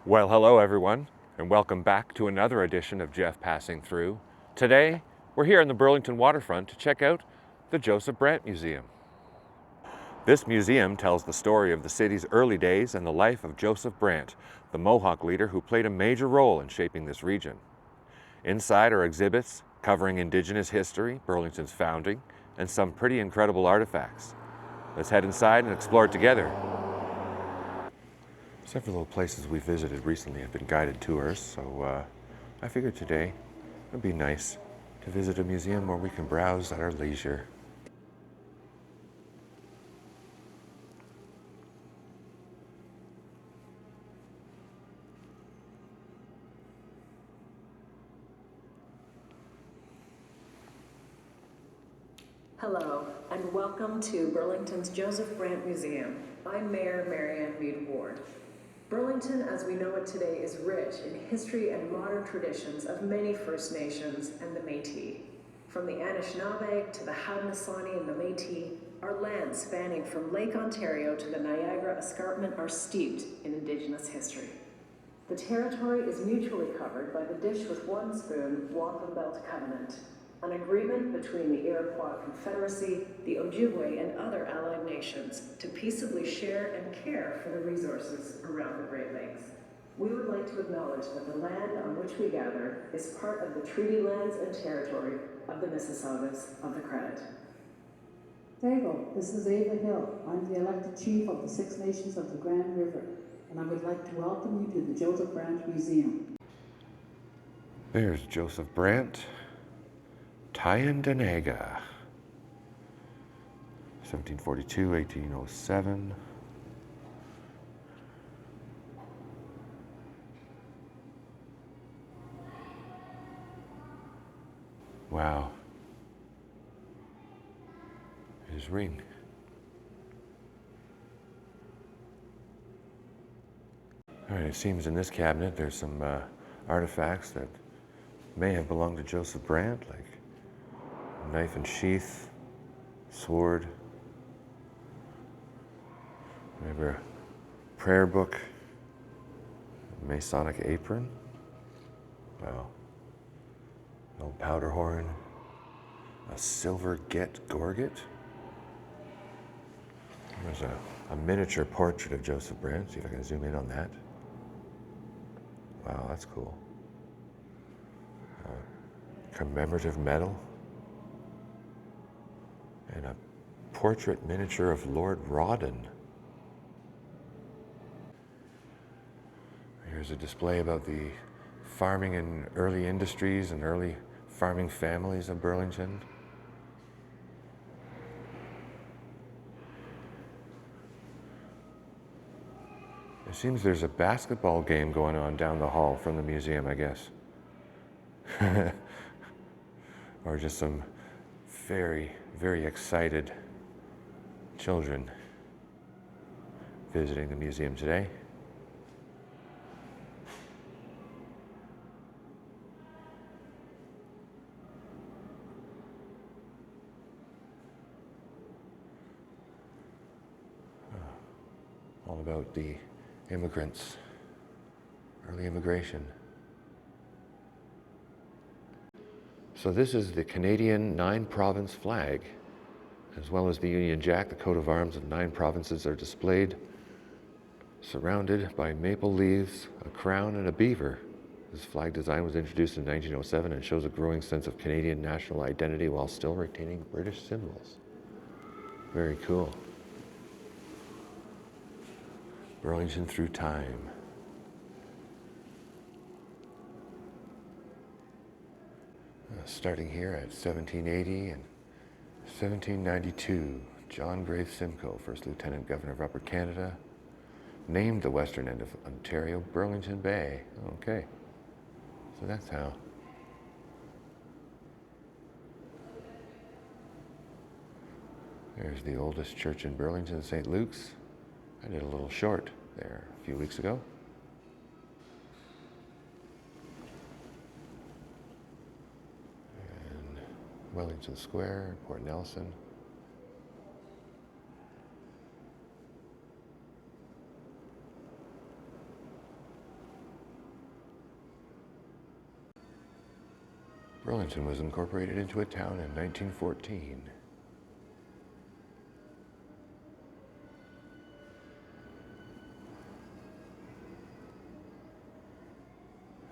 Well, hello everyone, and welcome back to another edition of Jeff Passing Through. Today, we're here on the Burlington Waterfront to check out the Joseph Brant Museum. This museum tells the story of the city's early days and the life of Joseph Brant, the Mohawk leader who played a major role in shaping this region. Inside are exhibits covering Indigenous history, Burlington's founding, and some pretty incredible artifacts. Let's head inside and explore it together. Several of the places we visited recently have been guided tours, so I figured today it would be nice to visit a museum where we can browse at our leisure. Hello, and welcome to Burlington's Joseph Brant Museum. I'm Mayor Marianne Mead Ward. Burlington, as we know it today, is rich in history and modern traditions of many First Nations and the Métis. From the Anishinaabe to the Haudenosaunee and the Métis, our lands spanning from Lake Ontario to the Niagara Escarpment are steeped in Indigenous history. The territory is mutually covered by the dish with one spoon Wampum Belt Covenant, an agreement between the Iroquois Confederacy, the Ojibwe, and other allied nations to peaceably share and care for the resources around the Great Lakes. We would like to acknowledge that the land on which we gather is part of the treaty lands and territory of the Mississaugas of the Credit. Dago, this is Ava Hill. I'm the elected chief of the Six Nations of the Grand River, and I would like to welcome you to the Joseph Brant Museum. There's Joseph Brant, Tyendinaga, 1742, 1807. Wow. His ring. All right, it seems in this cabinet there's some artifacts that may have belonged to Joseph Brant, like knife and sheath, sword, maybe a prayer book, Masonic apron. Wow. An old powder horn, a silver gorget. There's a miniature portrait of Joseph Brant. See if I can zoom in on that. Wow, that's cool. Commemorative medal. And a portrait miniature of Lord Rawdon. Here's a display about the farming and early industries and early farming families of Burlington. It seems there's a basketball game going on down the hall from the museum, I guess. Or just some very, very excited children visiting the museum today. All about the immigrants, early immigration. So this is the Canadian 9-province flag, as well as the Union Jack. The coat of arms of 9 provinces are displayed, surrounded by maple leaves, a crown, and a beaver. This flag design was introduced in 1907 and shows a growing sense of Canadian national identity while still retaining British symbols. Very cool. Burlington through time. Starting here at 1780 and 1792, John Graves Simcoe, first Lieutenant Governor of Upper Canada, named the western end of Ontario Burlington Bay. Okay, so that's how. There's the oldest church in Burlington, St. Luke's. I did a little short there a few weeks ago. And Wellington Square, Port Nelson. Burlington was incorporated into a town in 1914.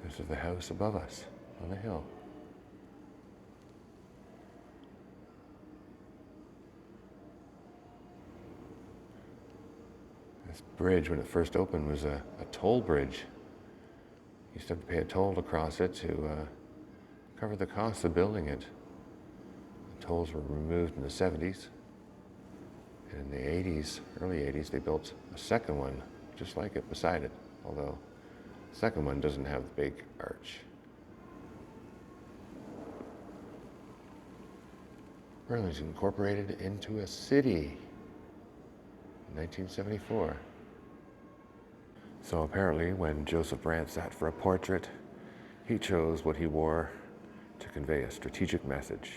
This is the house above us on the hill. This bridge, when it first opened, was a toll bridge. You used to have to pay a toll to cross it to cover the cost of building it. The tolls were removed in the 70s. And in the 80s, early 80s, they built a second one, just like it, beside it. Although the second one doesn't have the big arch. Burlington incorporated into a city in 1974. So apparently, when Joseph Brant sat for a portrait, he chose what he wore to convey a strategic message.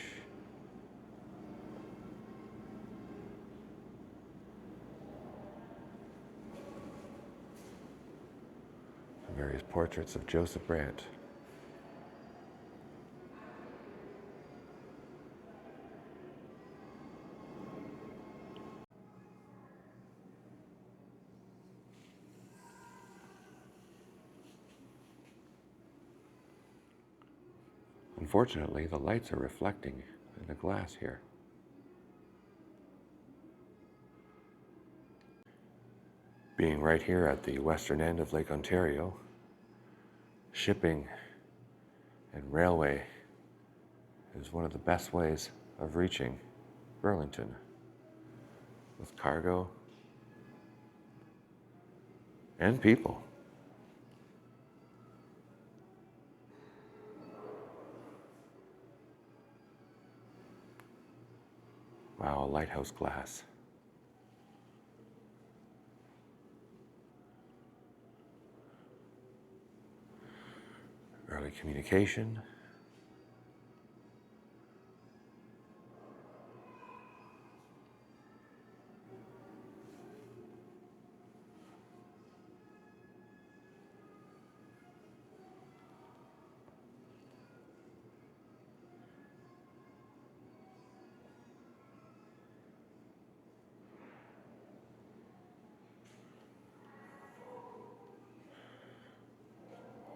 Various portraits of Joseph Brant. Unfortunately, the lights are reflecting in the glass here. Being right here at the western end of Lake Ontario, shipping and railway is one of the best ways of reaching Burlington with cargo and people. Wow, lighthouse glass. Early communication.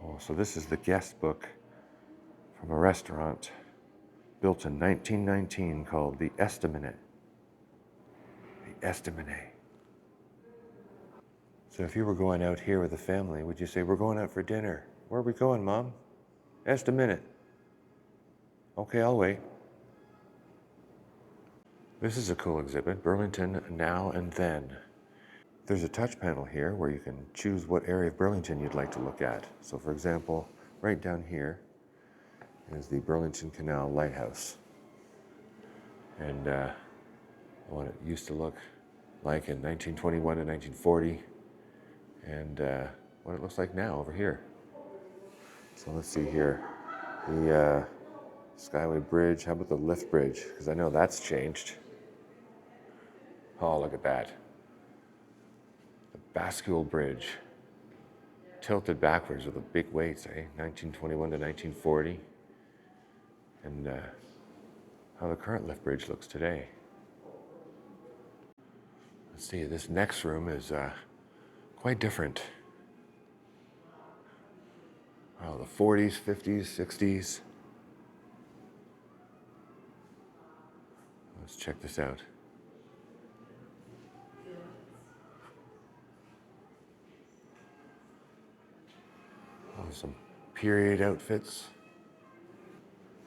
Oh, so this is the guest book from a restaurant built in 1919 called the Estaminet. The Estaminet. So if you were going out here with a family, would you say, we're going out for dinner? Where are we going, Mom? Estaminet. Okay, I'll wait. This is a cool exhibit, Burlington Now and Then. There's a touch panel here where you can choose what area of Burlington you'd like to look at. So for example, right down here is the Burlington Canal Lighthouse. And what it used to look like in 1921 and 1940, and what it looks like now over here. So let's see here. The Skyway Bridge, how about the lift bridge? Because I know that's changed. Oh, look at that. The Bascule Bridge, tilted backwards with the big weights, 1921 to 1940. And how the current lift bridge looks today. Let's see, this next room is quite different. Wow, the 40s, 50s, 60s. Let's check this out. Oh, some period outfits.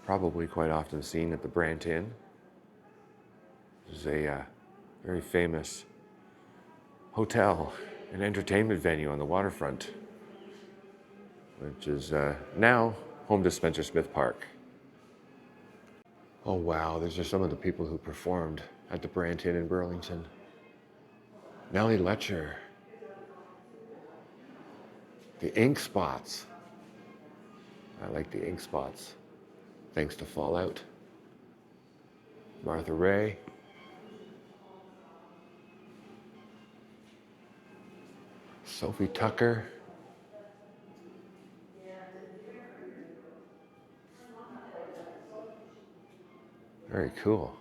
Probably quite often seen at the Brant Inn. This is a very famous hotel and entertainment venue on the waterfront, which is now home to Spencer Smith Park. Oh wow, these are some of the people who performed at the Brant Inn in Burlington. Nellie Letcher. The Ink Spots. I like the Ink Spots. Thanks to Fallout. Martha Ray. Sophie Tucker. Very cool.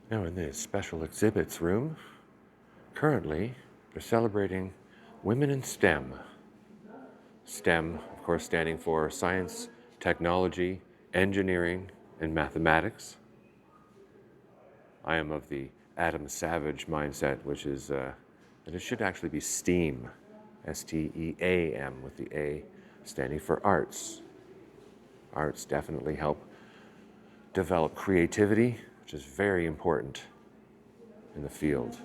Now in the special exhibits room, currently they're celebrating Women in STEM. STEM, of course, standing for science, technology, engineering, and mathematics. I am of the Adam Savage mindset, which is that it should actually be STEAM, S-T-E-A-M, with the A standing for arts. Arts definitely help develop creativity, which is very important in the field.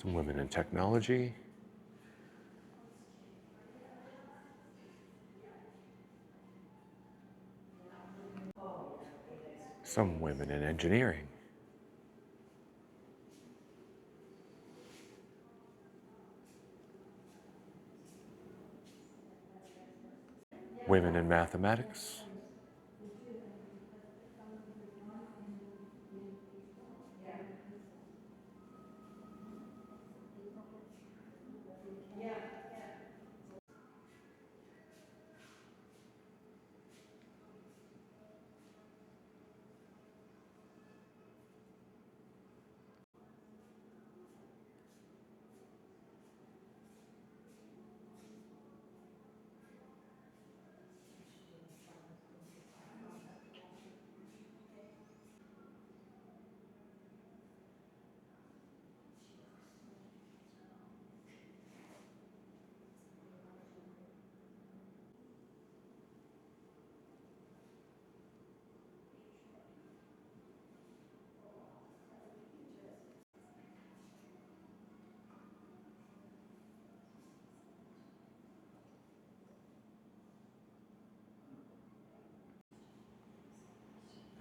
Some women in technology. Some women in engineering. Women in mathematics.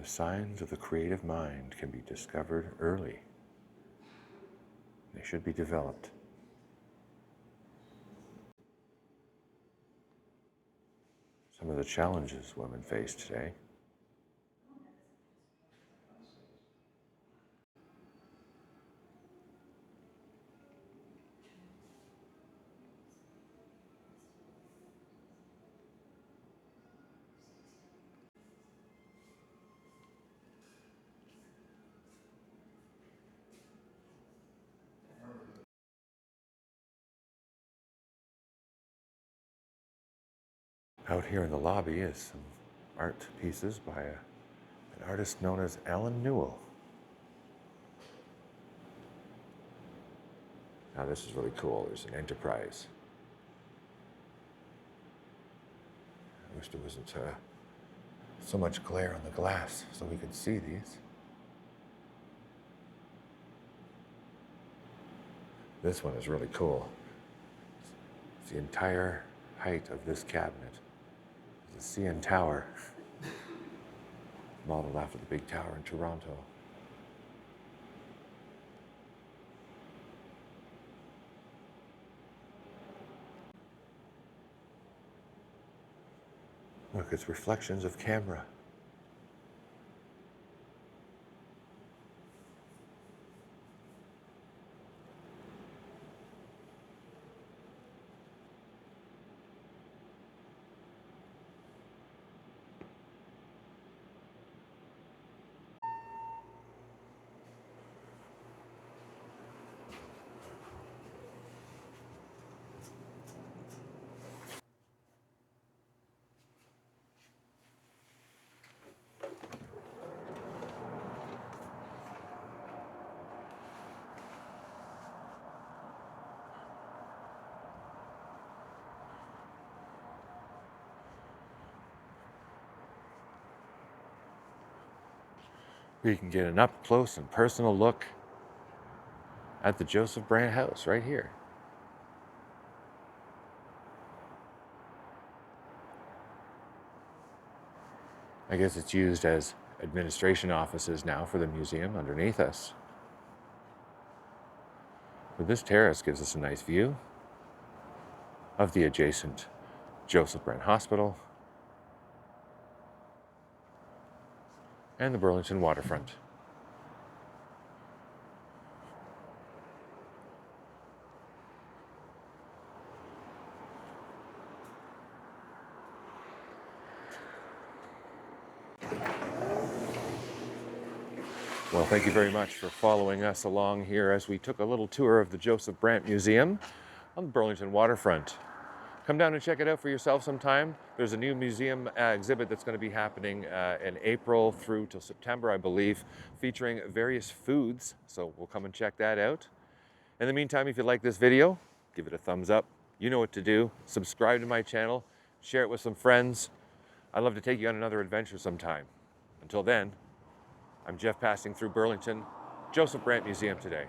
The signs of the creative mind can be discovered early. They should be developed. Some of the challenges women face today. Out here in the lobby is some art pieces by an artist known as Alan Newell. Now this is really cool. There's an Enterprise. I wish there wasn't So much glare on the glass so we could see these. This one is really cool. It's the entire height of this cabinet. The CN Tower, modeled after the big tower in Toronto. Look, it's reflections of camera. We can get an up close and personal look at the Joseph Brant House right here. I guess it's used as administration offices now for the museum underneath us. But this terrace gives us a nice view of the adjacent Joseph Brant Hospital and the Burlington Waterfront. Well, thank you very much for following us along here as we took a little tour of the Joseph Brant Museum on the Burlington Waterfront. Come down and check it out for yourself sometime. There's a new museum exhibit that's going to be happening in April through till September, I believe, featuring various foods. So we'll come and check that out. In the meantime, if you like this video, give it a thumbs up. You know what to do. Subscribe to my channel. Share it with some friends. I'd love to take you on another adventure sometime. Until then, I'm Jeff passing through Burlington, Joseph Brant Museum today.